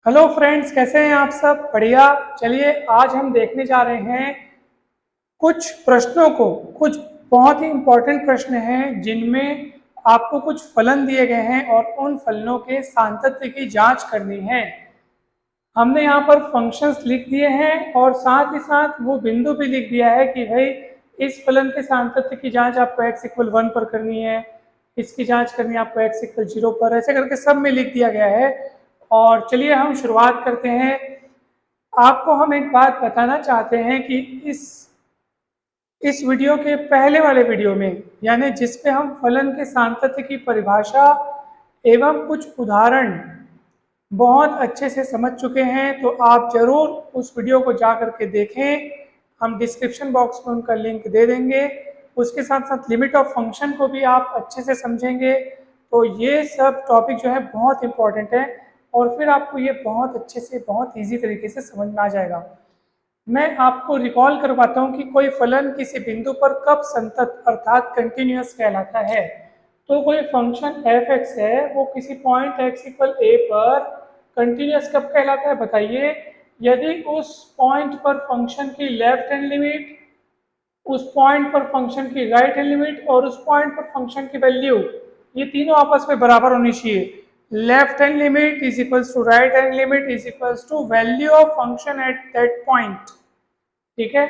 Hello friends, कैसे हैं आप सब? बढ़िया। चलिए आज हम देखने जा रहे हैं कुछ प्रश्नों को। कुछ बहुत ही इम्पोर्टेंट प्रश्न हैं जिनमें आपको कुछ फलन दिए गए हैं और उन फलनों के सातत्य की जांच करनी है। हमने यहाँ पर फंक्शंस लिख दिए हैं और साथ ही साथ वो बिंदु भी लिख दिया है कि भाई इस फलन के सातत्य की जांच आपको x इक्वल 1 पर करनी है, इसकी जांच करनी है आपको x इक्वल 0 पर, ऐसे करके सब में लिख दिया गया है। और चलिए हम शुरुआत करते हैं। आपको हम एक बात बताना चाहते हैं कि इस वीडियो के पहले वाले वीडियो में, यानी जिसपे हम फलन के सातत्य की परिभाषा एवं कुछ उदाहरण बहुत अच्छे से समझ चुके हैं, तो आप जरूर उस वीडियो को जा करके देखें। हम डिस्क्रिप्शन बॉक्स में उनका लिंक दे देंगे। उसके साथ साथ लिमिट ऑफ फंक्शन को भी आप अच्छे से समझेंगे। तो ये सब टॉपिक जो है बहुत इंपॉर्टेंट है और फिर आपको ये बहुत अच्छे से, बहुत ईजी तरीके से समझ में आ जाएगा। मैं आपको रिकॉल करवाता हूँ कि कोई फलन किसी बिंदु पर कब संतत अर्थात कंटिन्यूअस कहलाता है। तो कोई फंक्शन एफ एक्स है, वो किसी पॉइंट एक्स इक्वल ए पर कंटिन्यूअस कब कहलाता है बताइए? यदि उस पॉइंट पर फंक्शन की लेफ्ट हैंड लिमिट, उस पॉइंट पर फंक्शन की राइट हैंड लिमिट और उस पॉइंट पर फंक्शन की वैल्यू, ये तीनों आपस में बराबर होनी चाहिए। Left hand limit is equals to right hand limit is equals to value of function at that point. ठीक है,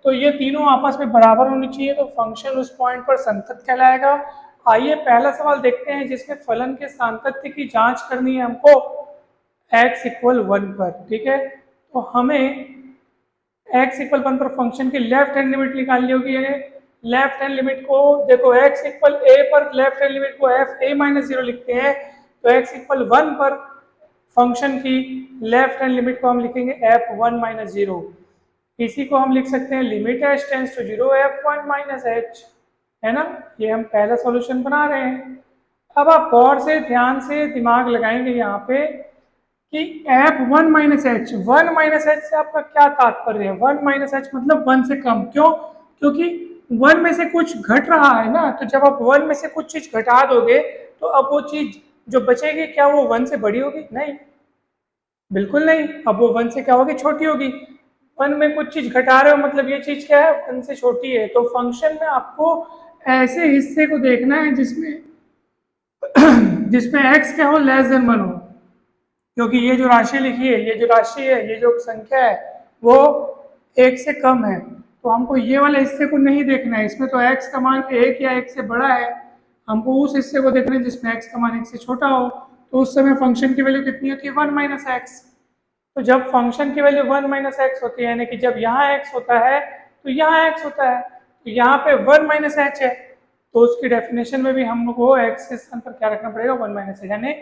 तो ये तीनों आपस में बराबर होनी चाहिए, तो फंक्शन उस पॉइंट पर संतत कहलाएगा। आइए पहला सवाल देखते हैं जिसमें फलन के सातत्य की जांच करनी है हमको x इक्वल 1 पर। ठीक है, तो हमें x इक्वल 1 पर फंक्शन की लेफ्ट हैंड लिमिट निकालनी होगी। लेफ्ट हैंड लिमिट को देखो, x इक्वल a पर लेफ्ट हैंड लिमिट को f a माइनस 0 लिखते हैं, तो x इक्वल 1 पर फंक्शन की लेफ्ट हैंड लिमिट को हम लिखेंगे f 1 माइनस 0। इसी को हम लिख सकते हैं limit h tends to 0 f1 minus h, है ना। ये हम पहला सॉल्यूशन बना रहे हैं। अब आप गौर से, ध्यान से दिमाग लगाएंगे यहाँ पे कि f1 minus H, 1 minus H से आपका क्या तात्पर्य है? 1 माइनस एच मतलब 1 से कम। क्यों? क्योंकि 1 में से कुछ घट रहा है ना, तो जब आप 1 में से कुछ चीज घटा दोगे तो अब वो चीज जो बचेगी, क्या वो 1 से बड़ी होगी? नहीं, बिल्कुल नहीं। अब वो 1 से क्या होगी? छोटी होगी। 1 में कुछ चीज घटा रहे हो मतलब ये चीज क्या है? 1 से छोटी है। तो फंक्शन में आपको ऐसे हिस्से को देखना है जिसमें जिसमें x क्या हो? लेस देन 1 हो। क्योंकि ये जो राशि लिखी है, ये जो राशि है, ये जो संख्या है, वो 1 से कम है। तो हमको ये वाले हिस्से को नहीं देखना है। इसमें तो x का मान 1 या 1 से बड़ा है, हमको उस हिस्से को देखना है जिसमें x का मान 1 से छोटा हो। तो उस समय फंक्शन की वैल्यू कितनी होती है? 1 माइनस एक्स। तो जब फंक्शन की वैल्यू 1 माइनस एक्स होती है, यानी कि जब यहाँ x होता है तो यहाँ x होता है, तो यहाँ पे 1 माइनस एच है, तो उसकी डेफिनेशन में भी हमको x के स्थान पर क्या रखना पड़ेगा? 1 माइनस एच, यानी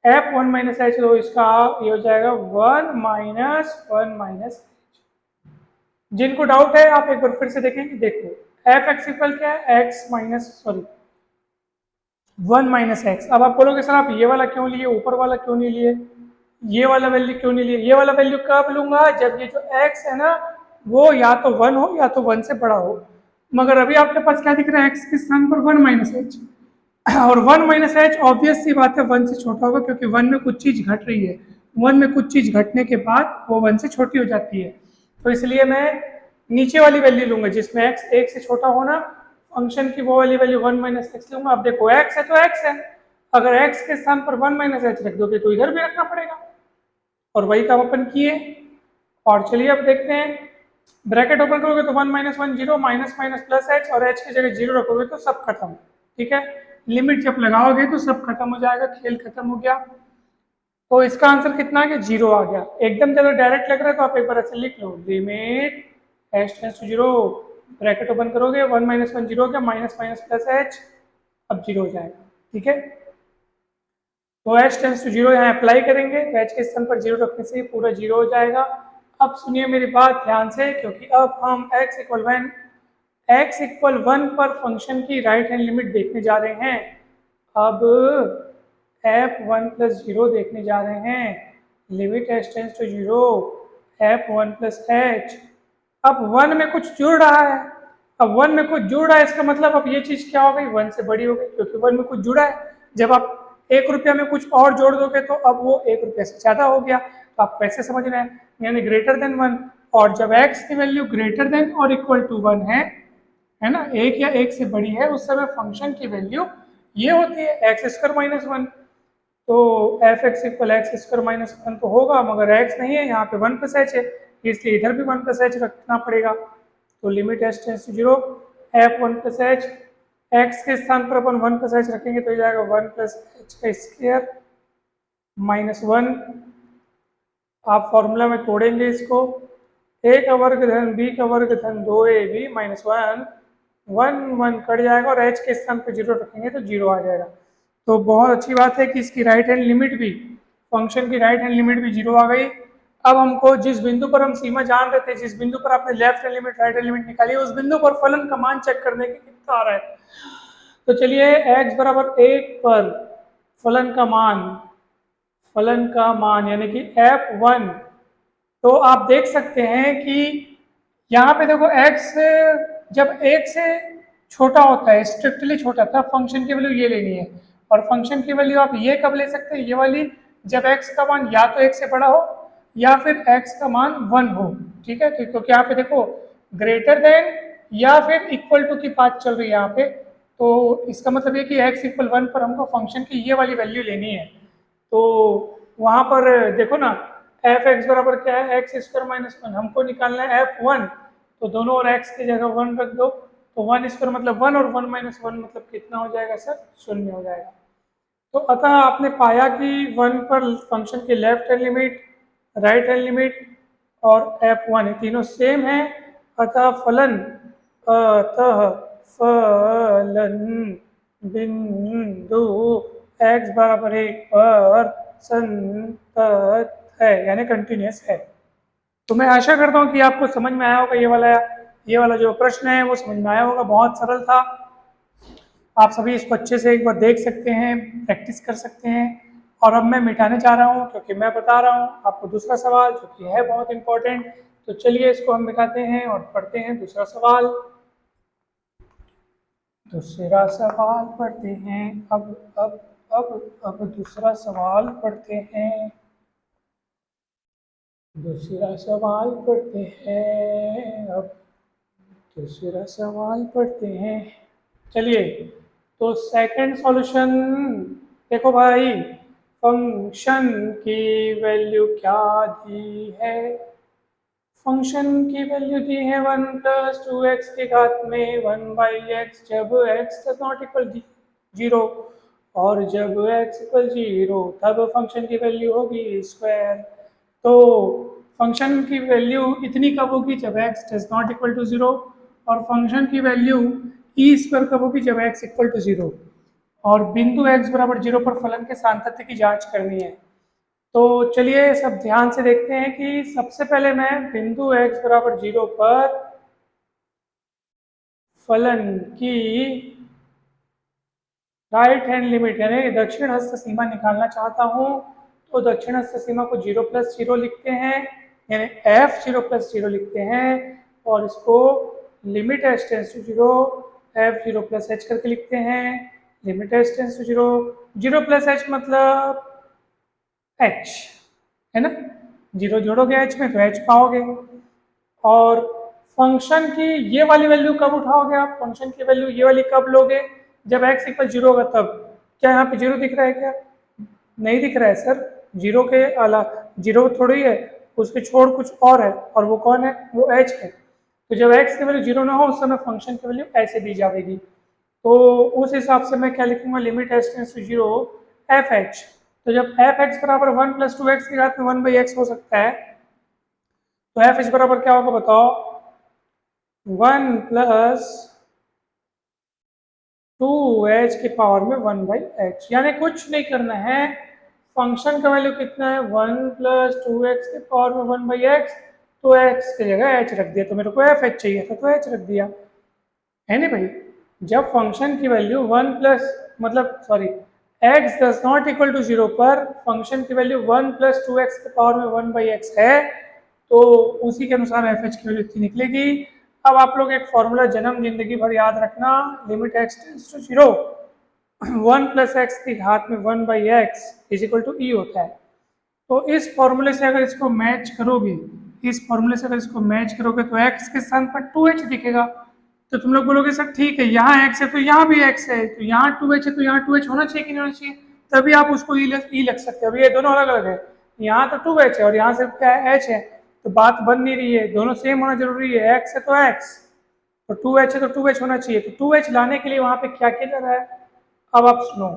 f 1 माइनस एच। तो इसका ये हो जाएगा 1 माइनस एच। जिनको डाउट है आप एक बार फिर से देखेंगे। देखो एफ एक्स इक्वल क्या है? X minus, sorry, 1 minus x. अब आप बोलोगे सर आप ये वाला क्यों लिए, ऊपर वाला क्यों नहीं लिए, ये वाला वैल्यू क्यों नहीं लिए? ये वाला वैल्यू कब लूंगा? जब ये जो x है ना, वो या तो 1 हो या तो 1 से बड़ा हो। मगर अभी आपके पास क्या दिख रहा है? x के स्थान पर 1 माइनस एच, और 1 माइनस एच ऑब्वियस सी बात है 1 से छोटा होगा, क्योंकि 1 में कुछ चीज घट रही है। 1 में कुछ चीज घटने के बाद वो 1 से छोटी हो जाती है। तो इसलिए मैं नीचे वाली वैल्यू लूंगा जिसमें x 1 से छोटा होना, फंक्शन की वो वाली वैल्यू 1 माइनस एक्स लूंगा। अब देखो x है तो x है, अगर x के स्थान पर 1 माइनस एच रख दोगे तो इधर भी रखना पड़ेगा, और वही काम अपन किए। और चलिए अब देखते हैं, ब्रैकेट ओपन करोगे तो 1 minus 1 0, minus minus plus H, और एच की जगह 0 रखोगे तो सब खत्म। ठीक है, लिमिट जब लगाओगे तो सब खत्म हो जाएगा, खेल खत्म हो गया। तो इसका आंसर कितना आ गया? 0 आ गया। एकदम जब डायरेक्ट लग रहा है तो आप एक बार ऐसे लिख लो, limit h tends to 0, bracket open करोगे 1 माइनस 1 0 हो गया, माइनस माइनस प्लस एच, अब 0 हो जाएगा। ठीक है, तो एच टेंड्स टू 0 यहाँ अप्लाई करेंगे तो एच के स्थान पर 0 रखने से पूरा 0 हो जाएगा। अब सुनिए मेरी बात ध्यान से, क्योंकि अब हम x इक्वल 1 पर फंक्शन की राइट हैंड लिमिट देखने जा रहे हैं। अब f1 प्लस 0 देखने जा रहे हैं, limit h tends to 0 f1 plus h। अब 1 में कुछ जुड़ रहा है, अब 1 में कुछ जुड़ रहा है, इसका मतलब अब ये चीज क्या हो गई? 1 से बड़ी हो गई, क्योंकि 1 में कुछ जुड़ा है। जब आप 1 रुपया में कुछ और जोड़ दोगे तो अब वो 1 रुपये से ज़्यादा हो गया, तो आप कैसे समझ रहे हैं, यानी ग्रेटर देन 1। और जब x की वैल्यू ग्रेटर देन और इक्वल टू 1 है ना, 1 या 1 से बड़ी है, उस समय फंक्शन की वैल्यू ये होती है एक्स स्क्वायर माइनस 1। तो F x equal x square minus 1 तो होगा, मगर x नहीं है, यहाँ पे 1 प्लस एच है, इसलिए इधर भी 1 प्लस एच रखना पड़ेगा। तो limit h tends to 0, f 1 plus h, x के स्थान पर अपन 1 प्लस एच रखेंगे तो ये जाएगा 1 प्लस एच का स्क्वायर माइनस 1। आप फॉर्मूला में तोड़ेंगे इसको, ए का वर्ग धन बी का वर्ग धन 2ab माइनस 1, 1 कट जाएगा और h के स्थान पर 0 रखेंगे तो 0 आ जाएगा। तो बहुत अच्छी बात है कि इसकी राइट हैंड लिमिट भी, फंक्शन की राइट हैंड लिमिट भी 0 आ गई। अब हमको जिस बिंदु पर हम सीमा जान रहे थे, जिस बिंदु पर आपने left hand limit right hand limit निकाली, उस बिंदु पर फलन का मान चेक करने के कितना आ रहा है। तो चलिए x बराबर 1 पर फलन का मान यानी कि f1, तो आप देख सकते हैं कि यहाँ पे देखो x जब 1 से छोटा होता है, स्ट्रिक्टली छोटा, तब फंक्शन की वैल्यू ये लेनी है। और फंक्शन की वैल्यू आप ये कब ले सकते हैं, ये वाली, जब x का मान या तो 1 से बड़ा हो या फिर x का मान 1 हो। ठीक है, क्योंकि यहाँ पे देखो ग्रेटर देन या फिर इक्वल टू की बात चल रही है यहाँ पे, तो इसका मतलब ये कि x इक्वल 1 पर हमको फंक्शन की ये वाली वैल्यू लेनी है। तो वहाँ पर देखो ना, एफ एक्स बराबर क्या है, एक्स स्क्वायर माइनस 1, हमको निकालना है f1, तो दोनों और x की जगह 1 रख दो, तो 1 स्क्वायर मतलब 1 और 1 माइनस 1 मतलब कितना हो जाएगा सर, 0 हो जाएगा। तो अतः आपने पाया कि 1 पर फंक्शन की left hand limit, right hand limit और f1 तीनों सेम है, अतः फलन बिंदु x बराबर 1 पर संतत है, यानी कंटिन्यूस है। तो मैं आशा करता हूँ कि आपको समझ में आया होगा, ये वाला जो प्रश्न है वो समझ में आया होगा, बहुत सरल था। आप सभी इसको अच्छे से एक बार देख सकते हैं, प्रैक्टिस कर सकते हैं। और अब मैं मिटाने जा रहा हूँ, क्योंकि मैं बता रहा हूँ आपको दूसरा सवाल जो कि है बहुत इंपॉर्टेंट। तो चलिए इसको हम मिटाते हैं और पढ़ते हैं दूसरा सवाल। दूसरा सवाल पढ़ते हैं, अब दूसरा सवाल पढ़ते हैं, दूसरा सवाल पढ़ते हैं, अब दूसरा सवाल पढ़ते हैं। चलिए, तो सेकंड सॉल्यूशन देखो भाई, फंक्शन की वैल्यू क्या दी है, फंक्शन की वैल्यू दी है 1 प्लस 2x की घात में 1/x, जब x डज नॉट इक्वल 0 और जब x इक्वल 0 तब फंक्शन की वैल्यू होगी स्क्वायर। तो फंक्शन की वैल्यू इतनी कब होगी, जब x does not equal to 0, और फंक्शन की वैल्यू ई स्क्वायर कब होगी, जब x इक्वल टू 0, और बिंदु x बराबर 0 पर फलन के सातत्य की जांच करनी है। तो चलिए सब ध्यान से देखते हैं कि सबसे पहले मैं बिंदु x बराबर 0 पर फलन की राइट हैंड लिमिट यानी दक्षिण हस्त सीमा निकालना चाहता हूँ। तो दक्षिण हस्त सीमा को 0 प्लस 0 लिखते हैं, यानी f 0 प्लस 0 लिखते हैं, और इसको limit h tends to 0 f 0 plus h करके लिखते हैं। Limit h tends to 0, 0 plus h मतलब h है ना, 0 जोड़ोगे h में तो h पाओगे। और फंक्शन की ये वाली वैल्यू कब उठाओगे आप, फंक्शन की वैल्यू ये वाली कब लोगे, जब x इक्वल 0 होगा तब। क्या यहाँ पे 0 दिख रहा है, क्या नहीं दिख रहा है सर, 0 के अलावा 0 थोड़ी है, उसके छोड़ कुछ और है, और वो कौन है, वो h है। तो जब x की वैल्यू 0 ना हो उस समय फंक्शन की वैल्यू ऐसे दी जाएगी। तो उस हिसाब से मैं क्या लिखूंगा, limit h tends to 0 f h. तो जब एफ एक्स बराबर 1 प्लस 2x की घात में 1/x हो सकता है, तो एफ एच बराबर क्या होगा बताओ, 1 प्लस 2h की पावर में 1/h, यानी कुछ नहीं करना है, फंक्शन का वैल्यू कितना है 1 प्लस 2x की पावर में 1/x, तो x की जगह h रख दिया, तो मेरे को एफ एच चाहिए था तो h रख दिया, है नहीं भाई। जब फंक्शन की वैल्यू 1 प्लस मतलब sorry x does not equal to 0 पर फंक्शन की वैल्यू 1 प्लस 2x की पावर में 1/x है, तो उसी के अनुसार एफ एच की वैल्यू इतनी निकलेगी। अब आप लोग एक फॉर्मूला जन्म जिंदगी भर याद रखना, limit x tends to 0 one plus x की घात में 1/x इज इक्वल टू ई होता है। तो इस फॉर्मूले से अगर इसको मैच करोगे, इस फॉर्मूले से अगर इसको मैच करोगे तो x के स्थान पर 2h दिखेगा। तो तुम लोग बोलोगे सर ठीक है, यहाँ x है तो यहाँ भी x है, तो यहाँ 2h है तो यहाँ 2h होना चाहिए कि नहीं होना चाहिए, तभी आप उसको ई लग सकते हो। ये दोनों अलग अलग है, यहाँ तो 2h है और यहाँ सिर्फ क्या है h है, तो बात बन नहीं रही है, दोनों सेम होना जरूरी है। x है तो x, तो 2h है तो 2h होना चाहिए। तो 2h लाने के लिए वहाँ पे क्या किया जा रहा है, अब आप सुनो।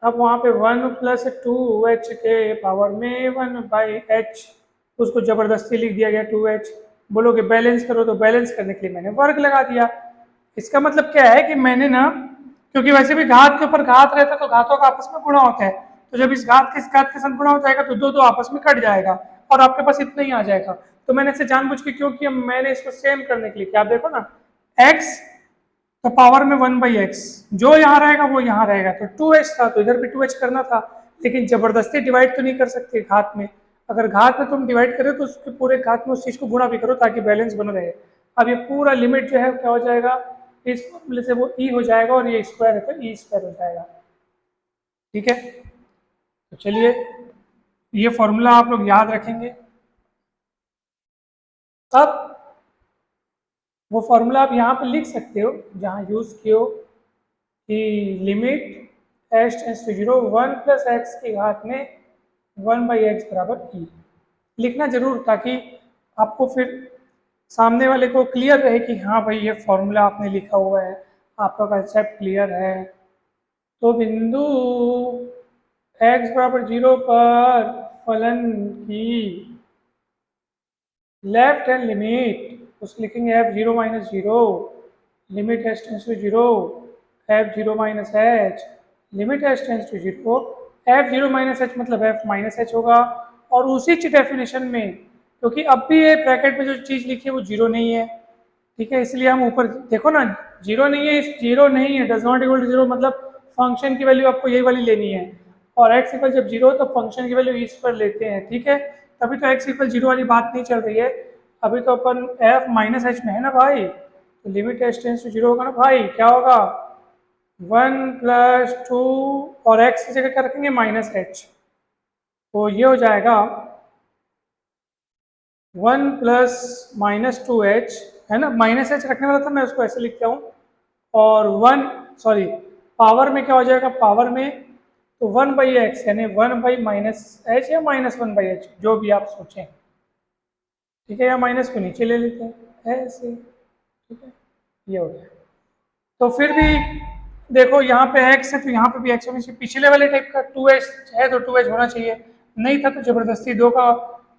अब वहाँ पे 1 प्लस 2h के पावर में 1/h, उसको जबरदस्ती लिख दिया गया 2h। बोलोगे बैलेंस करो, तो बैलेंस करने के लिए मैंने वर्ग लगा दिया। इसका मतलब क्या है कि मैंने ना, क्योंकि वैसे भी घात के ऊपर घात रहता है तो घातों का आपस में गुणा होता है, तो जब इस घात के साथ गुणा हो जाएगा तो दो दो आपस में कट जाएगा और आपके पास इतना ही आ जाएगा। तो मैंने इसे जानबूझ के क्यों किया, मैंने इसको सेम करने के लिए किया। आप देखो ना, x तो पावर में 1/x, जो यहाँ रहेगा वो यहाँ रहेगा, तो 2h था तो इधर भी 2h करना था, लेकिन जबरदस्ती डिवाइड तो नहीं कर सकते घात में। अगर घात में तुम डिवाइड करो तो उसके पूरे घात में उस चीज को गुणा भी करो ताकि बैलेंस बना रहे। अब ये पूरा लिमिट जो है क्या हो जाएगा, इस फॉर्मूले से वो ई हो जाएगा और ये स्क्वायर है तो ई स्क्वायर हो जाएगा। ठीक है, तो चलिए ये फॉर्मूला आप लोग याद रखेंगे। अब वो फॉर्मूला आप यहाँ पे लिख सकते हो जहाँ यूज किए हो कि limit h tends to 0 1 plus x की घात में 1/x बराबर ई। लिखना जरूर, ताकि आपको फिर सामने वाले को क्लियर रहे कि हाँ भाई ये फॉर्मूला आपने लिखा हुआ है, आपका कंसेप्ट क्लियर है। तो बिंदु x बराबर 0 पर फलन की लेफ्ट हैंड लिमिट, उसको लिखेंगे f0 minus 0, limit h tends to 0 f0 minus h, limit h tends to 0 f0 minus h मतलब f माइनस h होगा। और उसी डेफिनेशन में, क्योंकि अब भी ये ब्रैकेट में जो चीज़ लिखी है वो जीरो नहीं है, ठीक है, इसलिए हम ऊपर देखो ना, जीरो नहीं है, इस जीरो नहीं है, does not equal to zero, मतलब फंक्शन की वैल्यू आपको यही वाली लेनी है। और एक्स इक्वल जब जीरो तो फंक्शन की वैल्यू इस पर लेते हैं, ठीक है, तभी तो एक्स इक्वल जीरो वाली बात नहीं चल रही है। अभी तो अपन एफ माइनस एच में है ना भाई, तो limit h tends to zero होगा ना भाई, क्या होगा 1+2 और एक्स की जगह क्या रखेंगे माइनस एच, तो ये हो जाएगा 1+-2h, है ना, माइनस एच रखने वाला था मैं उसको ऐसे लिखता हूँ। और पावर में क्या हो जाएगा, पावर में तो 1/x यानी 1/-h या -1/h जो भी आप सोचें, ठीक है, या माइनस को नीचे ले लेते हैं ऐसे, ठीक है, ये हो गया। तो फिर भी देखो यहाँ पे x है तो यहाँ पे भी x होना चाहिए, पिछले वाले टाइप का 2h है तो 2h होना चाहिए, नहीं था तो जबरदस्ती दो का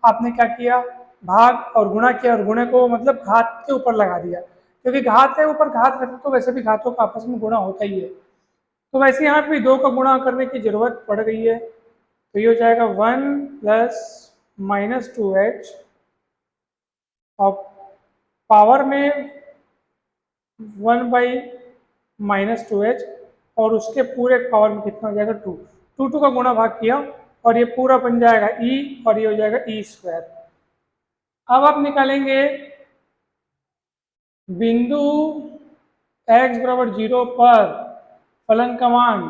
आपने क्या किया, भाग और गुणा किया, और गुणे को मतलब घात के ऊपर लगा दिया, क्योंकि घात के ऊपर घात रहता तो वैसे भी घातों का आपस में गुणा होता ही है। तो वैसे यहाँ पे भी दो का गुणा करने की जरूरत पड़ गई है, तो ये हो जाएगा 1+-2h और पावर में 1/-2h और उसके पूरे पावर में कितना हो जाएगा 2, 2 का गुणा भाग किया और ये पूरा बन जाएगा ई और ये हो जाएगा ई स्क्वायर। अब आप निकालेंगे बिंदु x बराबर 0 पर फलन का मान,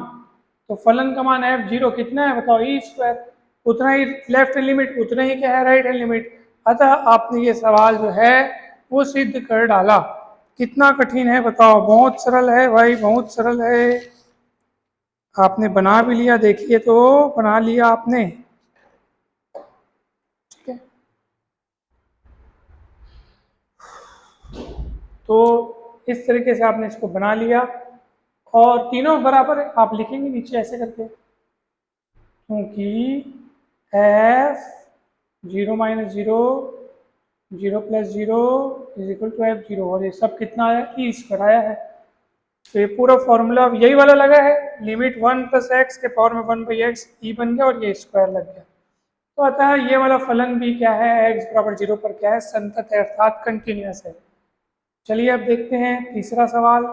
तो फलन का मान f0 कितना है बताओ, ई स्क्वायर, उतना ही लेफ्ट हैंड लिमिट उतना ही क्या है राइट हैंड लिमिट। अतः आपने ये सवाल जो है वो सिद्ध कर डाला। कितना कठिन है बताओ, बहुत सरल है भाई, बहुत सरल है। आपने बना भी लिया, देखिए तो बना लिया आपने, ठीक है। तो इस तरीके से आपने इसको बना लिया और तीनों बराबर है, आप लिखेंगे नीचे ऐसे करके, क्योंकि f0-0 0+0 is equal to f0 और ये सब कितना आया ई स्क्वायर आया है। तो ये पूरा फॉर्मूला यही वाला लगा है, लिमिट 1+x के पावर में 1/x ई बन गया और ये स्क्वायर लग गया। तो अतः ये वाला फलन भी क्या है, x बराबर 0 पर क्या है, संतत है अर्थात कंटिन्यूअस है। चलिए अब देखते हैं तीसरा सवाल।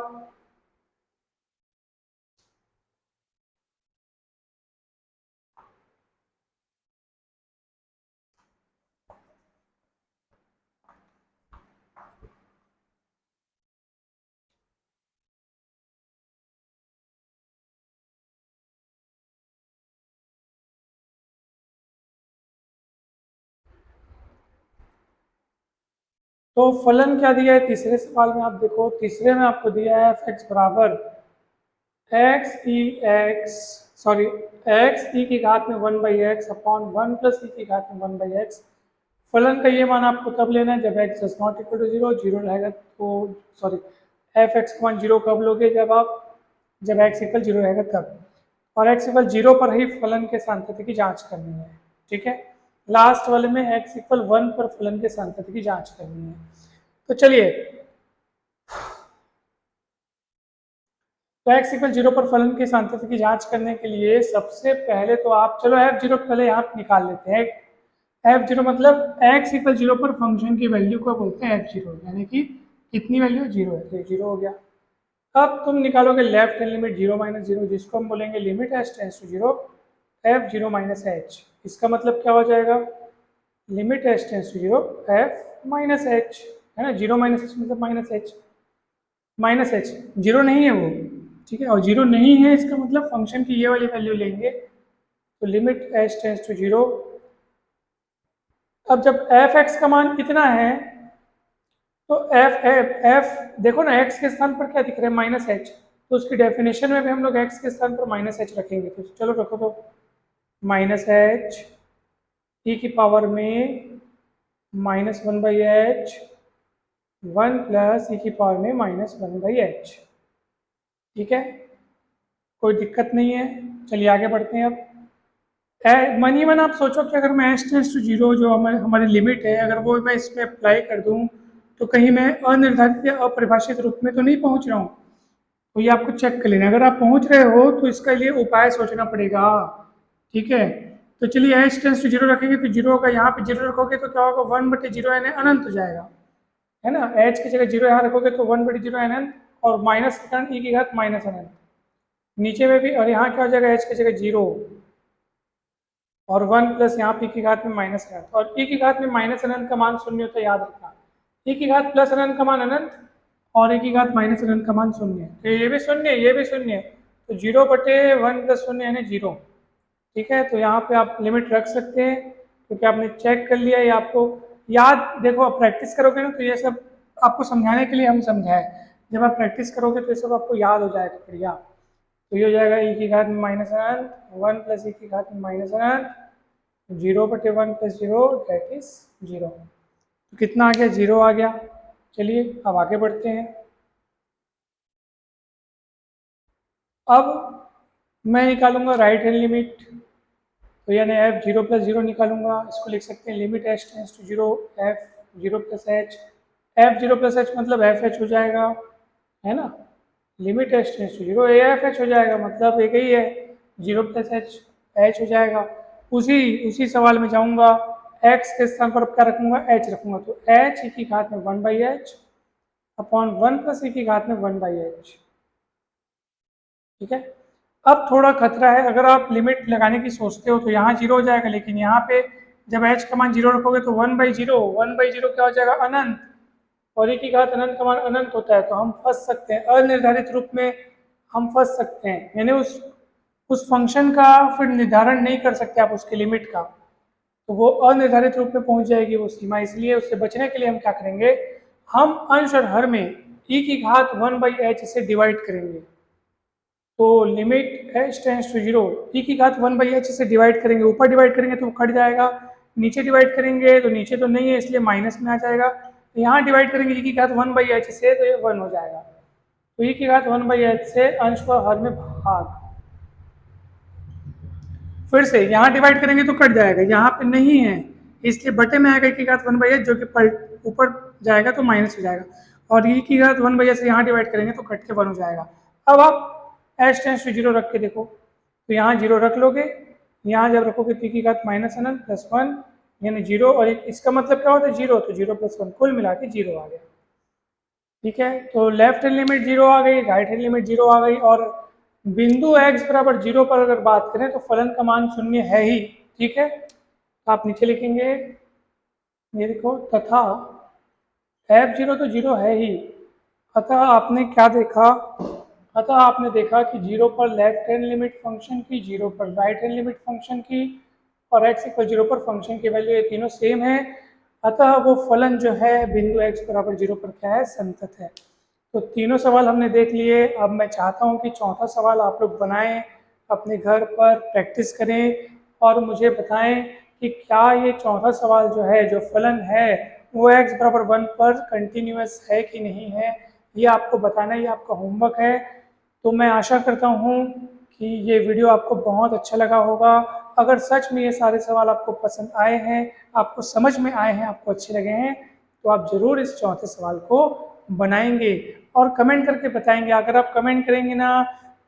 तो फलन क्या दिया है तीसरे सवाल में, आप देखो तीसरे में आपको दिया है एफ एक्स बराबर एक्स ई की घात में 1/x अपॉन 1 प्लस ई की घात में 1/x। फलन का ये मान आपको तब लेना है जब x is not equal to zero, zero रहेगा तो सॉरी एफ एक्स का मान जीरो कब लोगे, जब x इक्वल जीरो रहेगा तब, और x इक्वल जीरो पर ही फलन के सांतत्य की जांच करनी है। ठीक है, लास्ट वाले में x इक्वल 1 पर फलन के सांतत्य की जांच करनी है। तो चलिए, तो x इक्वल जीरो पर फलन के सांतत्य की जांच करने के लिए सबसे पहले तो आप चलो f0 पहले यहाँ निकाल लेते हैं। f0 मतलब x इक्वल जीरो पर फंक्शन की वैल्यू को बोलते हैं f0, यानी कि कितनी वैल्यू जीरो है, तो ये जीरो हो गया। अब तुम निकालोगे left hand limit zero minus zero, जिसको हम बोलेंगे limit h tends to zero f0 minus h। इसका मतलब क्या हो जाएगा, limit h tends to zero f minus h, है ना, जीरो माइनस h मतलब माइनस h, जीरो नहीं है वो, ठीक है, और जीरो नहीं है इसका मतलब फंक्शन की ये वाली वैल्यू लेंगे, तो limit h tends to zero. अब जब एफ एक्स का मान इतना है तो एफ देखो ना, x के स्थान पर क्या दिख रहा है माइनस एच, तो उसकी डेफिनेशन में भी हम लोग x के स्थान पर माइनस एच रखेंगे, तो चलो रखो, तो माइनस एच ई की पावर में माइनस 1/h 1 प्लस ई की पावर में माइनस 1/h। ठीक है, कोई दिक्कत नहीं है। चलिए आगे बढ़ते हैं। अब मन ही मन आप सोचो कि अगर मैं एच टेंड्स टू जीरो जो हमारी लिमिट है, अगर वो मैं इसमें अप्लाई कर दूं तो कहीं मैं अनिर्धारित या अपरिभाषित रूप में तो नहीं पहुंच रहा हूँ, तो ये आपको चेक कर लेना। अगर आप पहुंच रहे हो तो इसका लिए उपाय सोचना पड़ेगा। ठीक है, तो चलिए एच टेंड्स टू जीरो रखेंगे तो जीरो होगा, यहाँ पे जीरो रखोगे तो क्या होगा 1/0 यानी अनंत हो जाएगा, है ना। एच की जगह जीरो यहाँ रखोगे तो 1/0 अनंत, और माइनस के कारण ई की घात माइनस अनंत नीचे में भी, और यहाँ क्या हो जाएगा एच की जगह जीरो और 1 प्लस यहाँ पे ई की घात में माइनस अनंत, और ई की घात में माइनस अनंत का मान शून्य होता है, याद रखना। ई की घात प्लस अनंत का मान अनंत और ई की घात माइनस अनंत का मान शून्य, तो ये भी शून्य ये भी शून्य, तो 0/1 प्लस शून्य यानी जीरो। ठीक है, तो यहाँ पे आप लिमिट रख सकते हैं क्योंकि आपने चेक कर लिया। ये आपको याद, देखो आप प्रैक्टिस करोगे ना तो ये सब आपको समझाने के लिए हम समझाए, जब आप प्रैक्टिस करोगे तो ये सब आपको याद हो जाएगा बढ़िया। तो ये हो जाएगा ई की घात में माइनस अनंत 1 प्लस ई की घात में minus Anant 0/1 plus zero that is zero. तो कितना आ गया, जीरो आ गया। चलिए अब आगे बढ़ते हैं। अब मैं निकालूंगा राइट हैंड लिमिट, तो यानी एफ जीरो प्लस जीरो निकालूंगा, इसको लिख सकते हैं limit h tends to zero f zero plus h. F zero plus h मतलब एफ एच हो जाएगा, है ना। Limit h tends to zero a f h हो जाएगा, मतलब एक ही है, जीरो प्लस एच एच हो जाएगा। उसी उसी सवाल में जाऊंगा, एक्स के स्थान पर क्या रखूंगा, एच रखूंगा, तो एच ई की घात में 1/h अपॉन 1 प्लस ई की घात में 1/h। ठीक है, अब थोड़ा खतरा है, अगर आप लिमिट लगाने की सोचते हो तो यहाँ जीरो हो जाएगा, लेकिन यहाँ पे जब h का मान जीरो रखोगे तो 1/0 क्या हो जाएगा अनंत, और e की घात अनंत का मान अनंत होता है, तो हम फंस सकते हैं अनिर्धारित रूप में, हम फंस सकते हैं, यानी उस फंक्शन का फिर निर्धारण नहीं कर सकते आप उसके लिमिट का, तो वो अनिर्धारित रूप में पहुंच जाएगी वो सीमा। इसलिए उससे बचने के लिए हम क्या करेंगे, हम अंश और हर में e की घात 1/h से डिवाइड करेंगे। तो limit h tends to zero e की घात 1/h से डिवाइड करेंगे, ऊपर डिवाइड करेंगे तो वो कट जाएगा, नीचे डिवाइड करेंगे तो नीचे तो नहीं है इसलिए माइनस में आ जाएगा, तो यहाँ डिवाइड करेंगे ई की घात 1/h से तो ये 1 हो जाएगा, तो ई की घात 1/h से अंश को हर में भाग, फिर से यहाँ डिवाइड करेंगे तो कट जाएगा, यहाँ पे नहीं है इसलिए बटे में आएगा ई की घात 1/h, जो कि ऊपर जाएगा तो माइनस हो जाएगा, और ई की घात 1/h से यहाँ डिवाइड करेंगे तो कट के 1 हो जाएगा। अब आप एच टेंड्स टू जीरो रख के देखो, तो यहाँ जीरो रख लोगे, यहाँ जब रखोगे तो की घात माइनस अनंत प्लस 1 यानी जीरो, और इसका मतलब क्या होता है जीरो, तो जीरो प्लस 1 कुल मिला के जीरो आ गया। ठीक है, तो लेफ्ट हैंड लिमिट जीरो आ गई, राइट हैंड लिमिट जीरो आ गई, और बिंदु x बराबर जीरो पर अगर बात करें तो फलन का मान शून्य है ही। ठीक है, तो आप नीचे लिखेंगे, ये देखो, तथा f0 तो जीरो है ही, अतः आपने क्या देखा, अतः आपने देखा कि जीरो पर लेफ्ट हैंड लिमिट फंक्शन की, जीरो पर राइट हैंड लिमिट फंक्शन की, और x इक्वल जीरो पर फंक्शन की वैल्यू ये तीनों सेम है, अतः वो फलन जो है बिंदु x बराबर 0 पर क्या है, संतत है। तो तीनों सवाल हमने देख लिए। अब मैं चाहता हूँ कि चौथा सवाल आप लोग बनाएं, अपने घर पर प्रैक्टिस करें और मुझे बताएं कि क्या ये चौथा सवाल जो है, जो फलन है वो x बराबर 1 पर कंटिन्यूअस है कि नहीं है, ये आपको बताना, ये आपका होमवर्क है। तो मैं आशा करता हूँ कि ये वीडियो आपको बहुत अच्छा लगा होगा। अगर सच में ये सारे सवाल आपको पसंद आए हैं, आपको समझ में आए हैं, आपको अच्छे लगे हैं, तो आप ज़रूर इस चौथे सवाल को बनाएंगे और कमेंट करके बताएंगे। अगर आप कमेंट करेंगे ना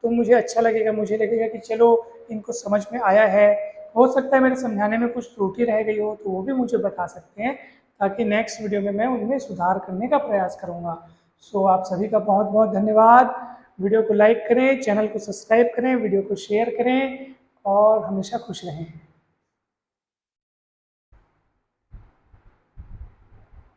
तो मुझे अच्छा लगेगा, मुझे लगेगा कि चलो इनको समझ में आया है। हो सकता है मेरे समझाने में कुछ त्रुटि रह गई हो तो वो भी मुझे बता सकते हैं, ताकि नेक्स्ट वीडियो में मैं उनमें सुधार करने का प्रयास करूँगा। सो आप सभी का बहुत बहुत धन्यवाद। वीडियो को लाइक करें, चैनल को सब्सक्राइब करें, वीडियो को शेयर करें और हमेशा खुश रहें।